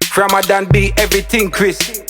From a Dan B, everything Chris.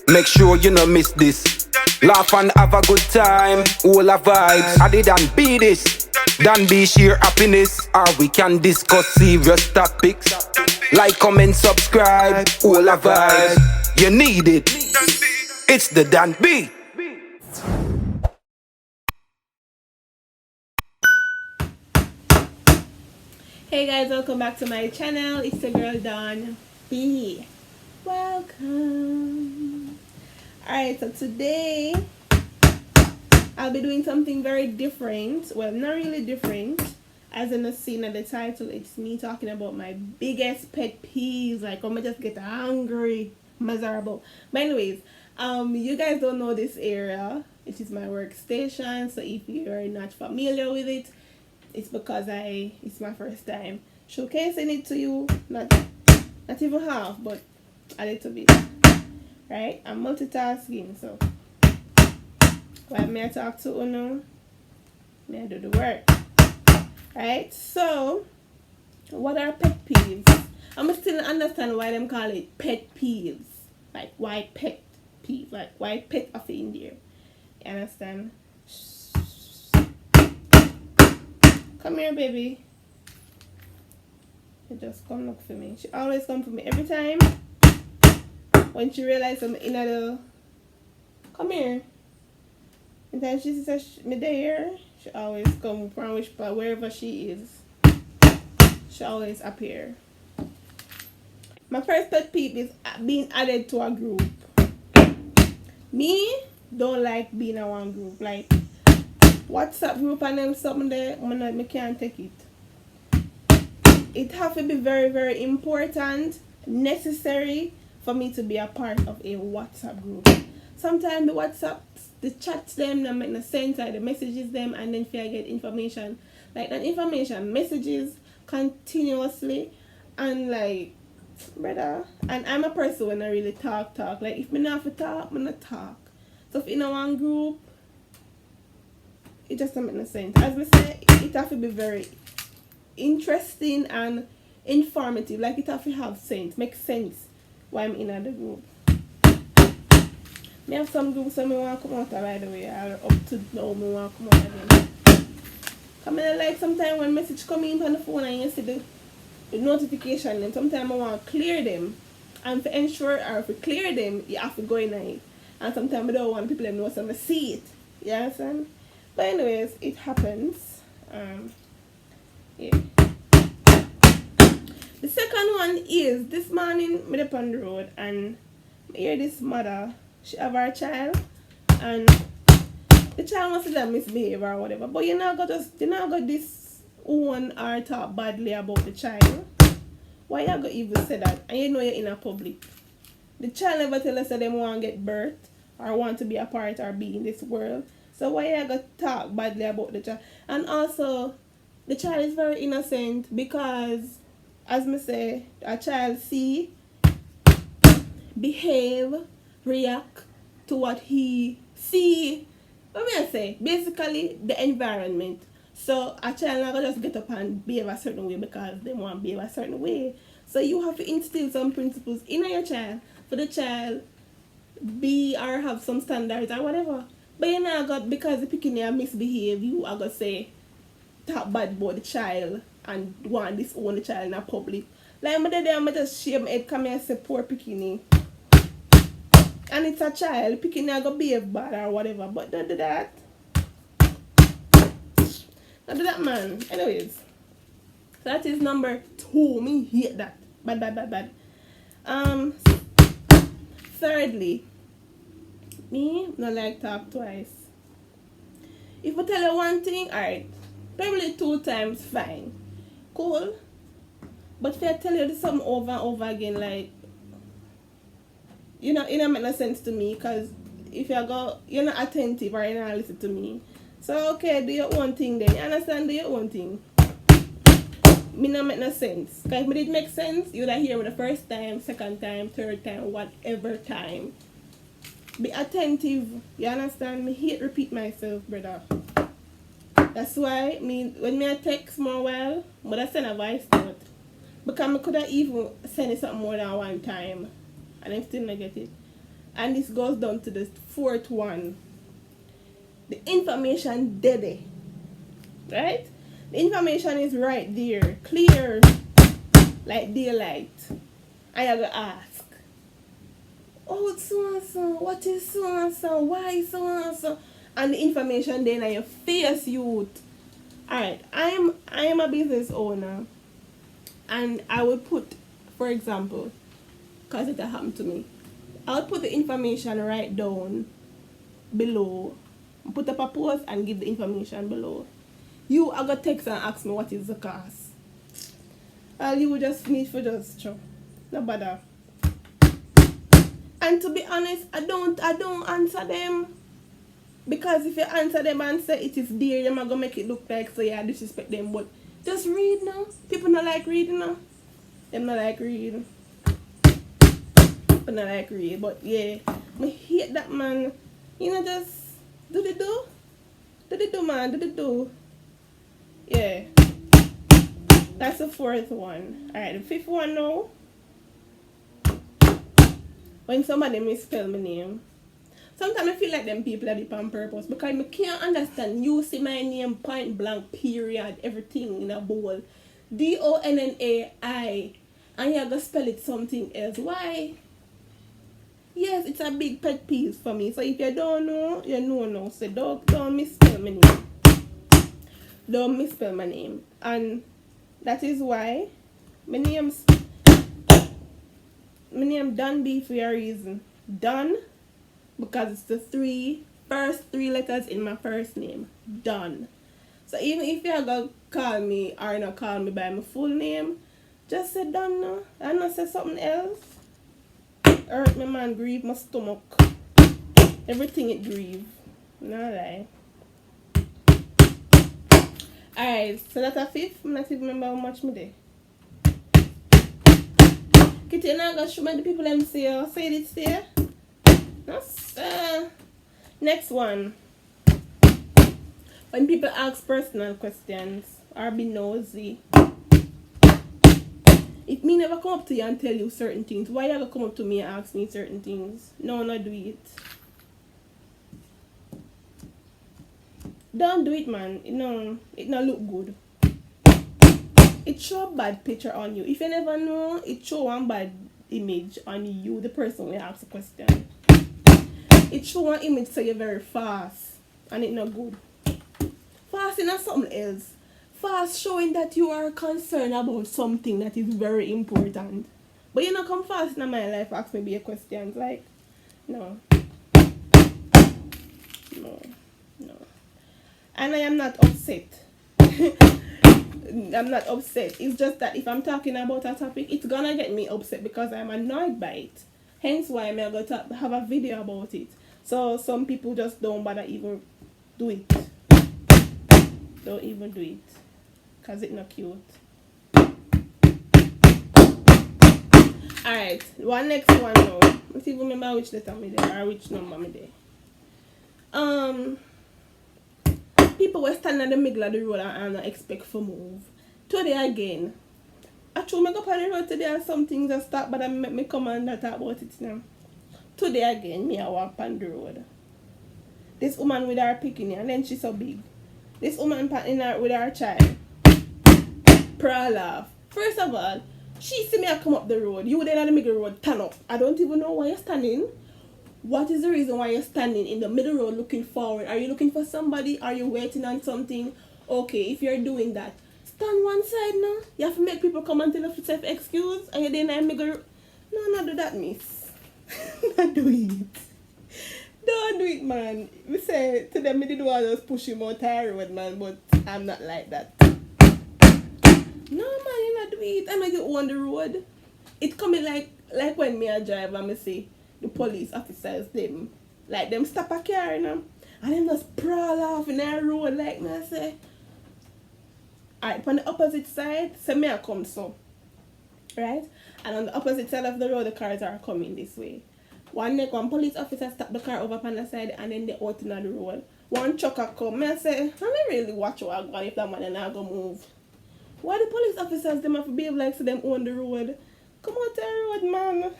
Make sure you no miss this. Laugh and have a good time. All our vibes. I didn't be this. Dan B share happiness. Or we can discuss serious topics. Like, comment, subscribe. All our vibes. You need it. It's the Dan B. Hey guys, welcome back to my channel. It's the girl D.on't B. Welcome. Alright, so today I'll be doing something very different. Well, not really different. As in the scene at the title, it's me talking about my biggest pet peeves. Like, I'm just get angry, miserable. But anyways, you guys don't know this area. It is my workstation. So if you're not familiar with it, it's because it's my first time showcasing it to you. Not even half, but a little bit. Right? I'm multitasking, so while me I talk to Uno, me I do the work. Right? So what are pet peeves? I'm still understand why them call it pet peeves. Like, why pet peeve? Like, why pet of in there? You understand? Come here, baby. She just come look for me. She always come for me every time. When she realizes I'm in the... Come here. And then she says me there. She always come from which part, wherever she is. She always appear. My first pet peeve is being added to a group. Me don't like being in one group. Like, WhatsApp group and them something there, I can't take it. It have to be very, very important, necessary for me to be a part of a WhatsApp group. Sometimes the chats them that make no sense, like the messages them, and then if I get information, like that information messages continuously, and like, brother, and I'm a person when I really talk. Like, if me not have to talk, me not talk. So if in a one group, it just don't make no sense. As we say, it have to be very interesting and informative. Like, it have to have sense, make sense why I'm in the group. Me have some groups that me want to come out right away, or up to now me want to come out again. Come in, like, sometimes when message come in on the phone and you see the notification, and sometimes I want to clear them. And to ensure, or if you clear them, you have to go in it. And sometimes I don't want people to know so I see it. You understand? But anyways, it happens. Yeah. The second one is this morning I'm at Panda Road and I hear this mother, she have her child, and the child must have misbehave or whatever. But you not got this one or talk badly about the child. Why you got even say that? And you know you're in a public. The child never tell us that they want to get birth or want to be a part or be in this world. So why you got to talk badly about the child? And also, the child is very innocent because, as me say, a child see, behave, react to what he see. What me I say? Basically, the environment. So a child not gonna just get up and behave a certain way because they want to behave a certain way. So you have to instill some principles in your child for the child be or have some standards or whatever. But you know, got because the picking a misbehave, you are gonna say talk bad about the child and want this own the child in a public. Like my day, I'm just shame my head come here and say poor picking. And it's a child, picking a go behave bad or whatever. But don't do that. Don't do that, man. Anyways, so that is number 2. Me hate that. Bad. Thirdly, me not like talk twice. If I tell you one thing, alright, probably 2 times fine, cool. But if I tell you something over and over again, like, it don't make no sense to me, because if you go, you're not attentive or you're not listen to me. So okay, do your own thing then. You understand? Do your own thing. Me not make no sense. Because if it did make sense, you would have hear me the first time, second time, third time, whatever time. Be attentive. You understand? Me hate repeat myself, brother. That's why when me I text more while, but I send a voice note. Because I could have even sent it something more than one time. And I still not get it. And this goes down to the fourth one. The information dead. Right? The information is right there. Clear. Like daylight. And you go ask. Oh, it's so and so. What is so and so? Why so and so? And the information then on your face, youth. Alright, I am a business owner. And I would put, for example, because it happened to me, I would put the information right down below. Put up a post and give the information below. You are going to text and ask me what is the cost. And you would just need for just show. No bother. And to be honest, I don't answer them. Because if you answer them and say it is there, you're not going to make it look like so you disrespect them. But just read now. People not like reading now. Them not like reading. People not like read. But yeah, I hate that, man. You know, just do the do. Do the do, man. Do the do. Yeah. That's the fourth one. Alright, the fifth one now. When somebody misspell my name. Sometimes I feel like them people are deep on purpose because I can't understand. You see my name, point blank, period, everything in a bowl. D.on't A and you're gonna spell it something else. Why? Yes, it's a big pet peeve for me. So if you don't know, you know now. So don't misspell my name. Don't misspell my name. And that is why my name Don B for a reason. Don. Because it's the first three letters in my first name. Don. So even if you're going to call me or not call me by my full name, just say Don now. And not say something else. Hurt me, man. Grieve my stomach. Everything it grieve. No lie. Alright, so that's a fifth. I'm not even remember how much me there. Kitty, you're not going to show me the people them say, say it there. Next one. When people ask personal questions or be nosy, if me never come up to you and tell you certain things, why you ever come up to me and ask me certain things? No, not do it. Don't do it, man. It not look good. It show a bad picture on you. If you never know, it show one bad image on you, the person who asks the question. It show one image so you're very fast and it's not good. Fast is not something else. Fast showing that you are concerned about something that is very important. But you not come fast in my life ask me be a question like no. And I am not upset. I'm not upset. It's just that if I'm talking about a topic, it's gonna get me upset because I'm annoyed by it. Hence why I'm going to have a video about it. So some people just don't bother even do it. Don't even do it. Because it's not cute. Alright, one next one now. Let's even remember which letter me there or which number me there. People were standing in the middle of the road and not expect to move. Today again. Actually, I go up on the road today and some things just start, but I make me come and talk about it now. Today again, me I walk on the road. This woman with her picking and then she's so big. This woman in her with her child. Prowl off. First of all, she see me I come up the road. You then on the middle road, turn up. I don't even know why you're standing. What is the reason why you're standing in the middle road looking forward? Are you looking for somebody? Are you waiting on something? Okay, if you're doing that, stand one side now. You have to make people come and tell yourself excuse and you then I make a... No, not do that, miss. Not do it. Don't do it, man. We say to them, I did want to push him out the road, man, but I'm not like that. No, man, you not do it. I make it on the road. It coming like when me a drive and me see the police officers, them stop a car, you know, and them just prowl off in the road like me, I say. Alright, on the opposite side, say me I come so. Right? And on the opposite side of the road, the cars are coming this way. One police officer stop the car over on the side and then they out in the road. One trucker come, me I say, let me really watch what I go if that man and I go move. Why the police officers them have to behave like so them own the road? Come out the road, man.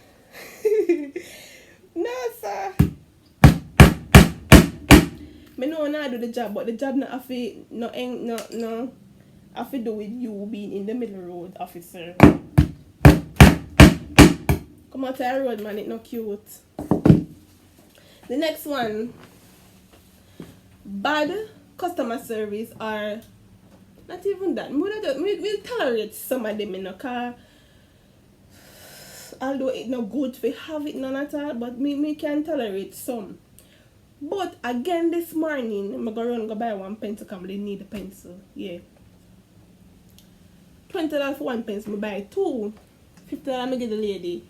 No, sir. Me know I do the job, but the job not have to no have to do with you being in the middle road, officer. Come out the road, man. It's not cute. The next one, bad customer service, or not even that. We tolerate some of them in the car. Although it's not good to have it none at all, but me can tolerate some. But again this morning, I'm going to buy one pencil because I need a pencil. Yeah. $20 for one pencil, I buy two. $50 I get the lady.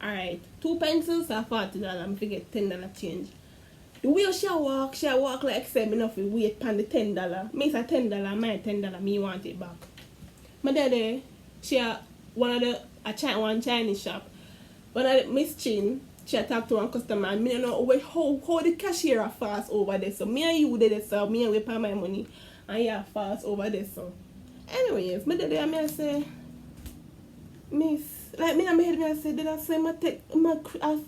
Alright, 2 pencils are $40. I forget $10 change. The way she walk like say me enough wait pan the $10. Me say $10, my $10, me want it back. My daddy, she one Chinese shop. When I Miss Chin, she talk to one customer and me don't know how the cashier are fast over there. So me and you did it, so me and we pay my money and you are fast over there. So anyways, my daddy and me I say, Miss, like me and my head me I say, did I say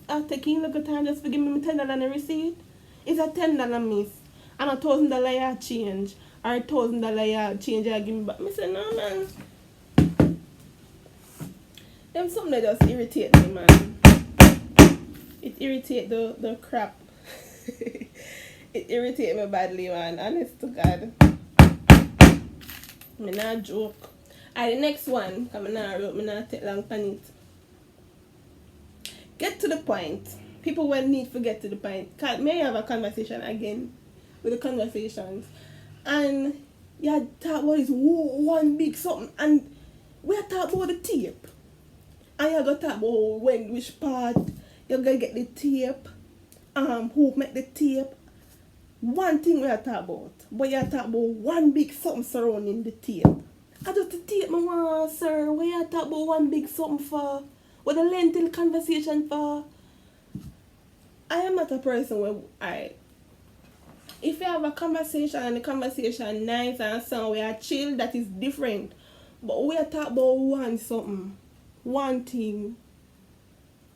I'll take in a little time just to give me $10 on the receipt? It's a $10, miss. And $1,000 you change. Or $1,000 you change you give me back. I say, no man. Them something that just irritate me, man. It irritate the crap. It irritate me badly, man. Honest to God. Me not joke. Alright, the next one, because me not take long on it. Get to the point. People will need to get to the point. May I have a conversation again with the conversations. And you talk about this one big something. And we are talking about the tape. And you going to talk about which part you're going to get the tape. Who make the tape. One thing we are talking about. But you are talking about one big something surrounding the tape. I just the tape, my want, sir. What you talk about one big something for? What the length in the conversation for? I am not a person where if you have a conversation and the conversation nice and sound we are chill, that is different. But we are talking about one thing.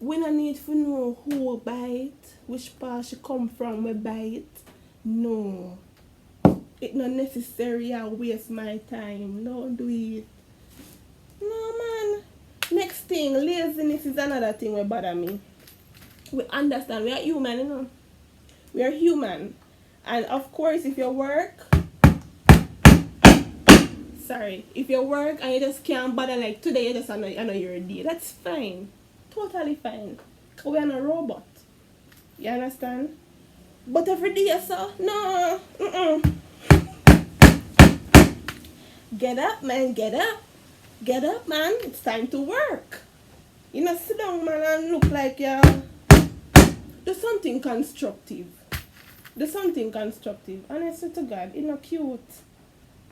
We don't need to know who buy it, which part she come from, we buy it. No. It's not necessary. I waste my time. Don't do it. No, man. Next thing, laziness is another thing that bother me. We understand. We are human, you know. We are human. And of course, if you work... If you work and you just can't bother, like today, you just know you're a day. That's fine. Totally fine. Because we are not a robot. You understand? But every day, so, no. Get up, man, get up. Get up, man. It's time to work. You know, sit down, man, and look like you're... Do something constructive. Do something constructive. Honestly to God, it's not cute.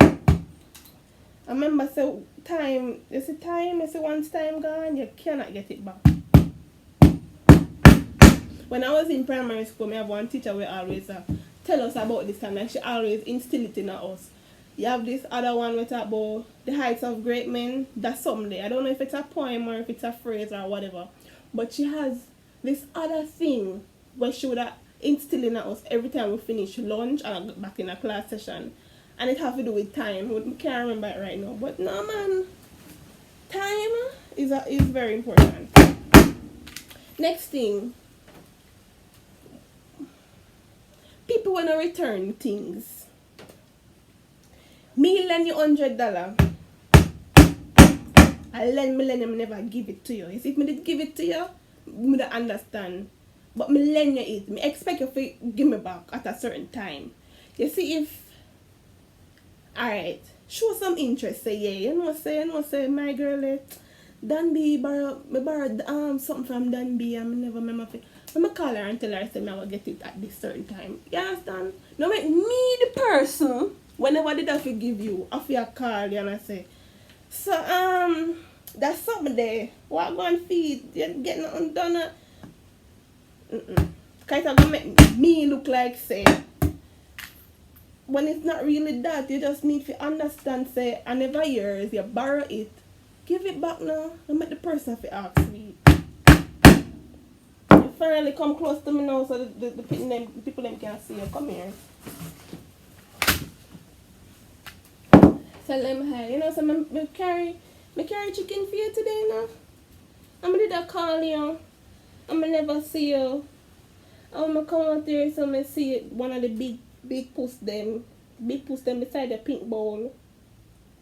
I remember, so time, you see once time gone, you cannot get it back. When I was in primary school, I have one teacher who always tell us about this time, and she always instill it in us. You have this other one with about the heights of great men. That's something there. I don't know if it's a poem or if it's a phrase or whatever. But she has this other thing where she would instill in us every time we finish lunch and back in a class session. And it have to do with time. I can't remember it right now. But no, man. Time is very important. Next thing. People want to return things. Me lend you $100. I lend millennium never give it to you. You see, if me did give it to you, me don't understand. But me lend you it. Me expect you to give me back at a certain time. You see, if alright, show some interest. Say yeah, you know say my girl Dan B borrowed something from Dan B and me never remember. I'm gonna call her and tell her I say I will get it at this certain time. You understand? Now make me the person whenever did I give you off your call, you know say. So that's something there. What go and feed? You get nothing done. Cause it's gonna make me look like say when it's not really that, you just need to understand, say, I never yours, you borrow it. Give it back now. Don't make the person have to ask me. You finally come close to me now so the people them can see you. Come here. Tell them hi. You know, so I carry chicken for you today now. I'm gonna did call you. I'm gonna never see you. I'm gonna come out there so I see one of the big puss them beside the pink bowl.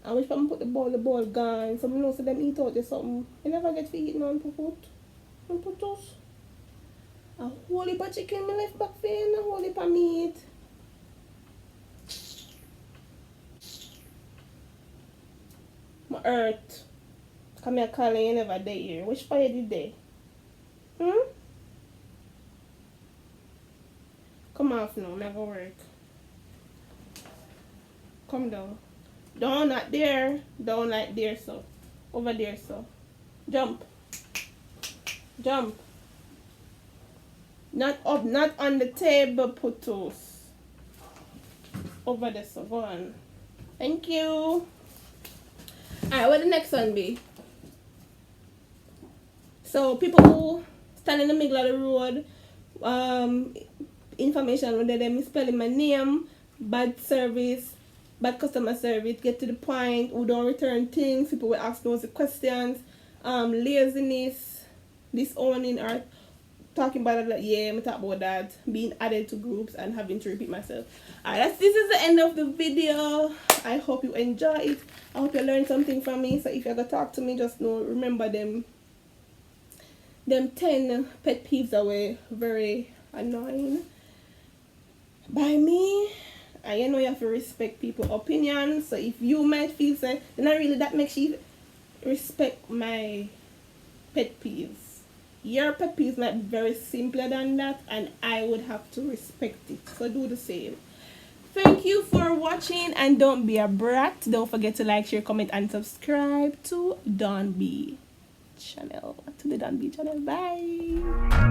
I wish I put the bowl gone. So I know so them eat out or something. You never get to eat no put us. A whole heap of chicken me left back for you and a whole heap of meat. My earth. Come here, Colin, you never day here. Which fire did they? Come off now, never work. Come down. Down not there. Down like there, so. Over there, so. Jump. Jump. Not up, not on the table, putos. Over there, so. Go on. Thank you. Alright, what the next one be? So people who stand in the middle of the road, information whether they misspelling my name, bad service, bad customer service, get to the point, who don't return things, people will ask those questions, laziness, disowning or talking about that, yeah, I'm talking about that, being added to groups and having to repeat myself. Alright, this is the end of the video. I hope you enjoy it. I hope you learned something from me. So if you're gonna talk to me, just know, remember them 10 pet peeves that were very annoying by me. And you know you have to respect people's opinions. So if you might feel say, not really that makes you respect my pet peeves. Your pet peeves might be very simpler than that, and I would have to respect it. So do the same. Thank you for watching, and don't be a brat. Don't forget to like, share, comment, and subscribe to D.on't A channel. To the D.on't A channel. Bye.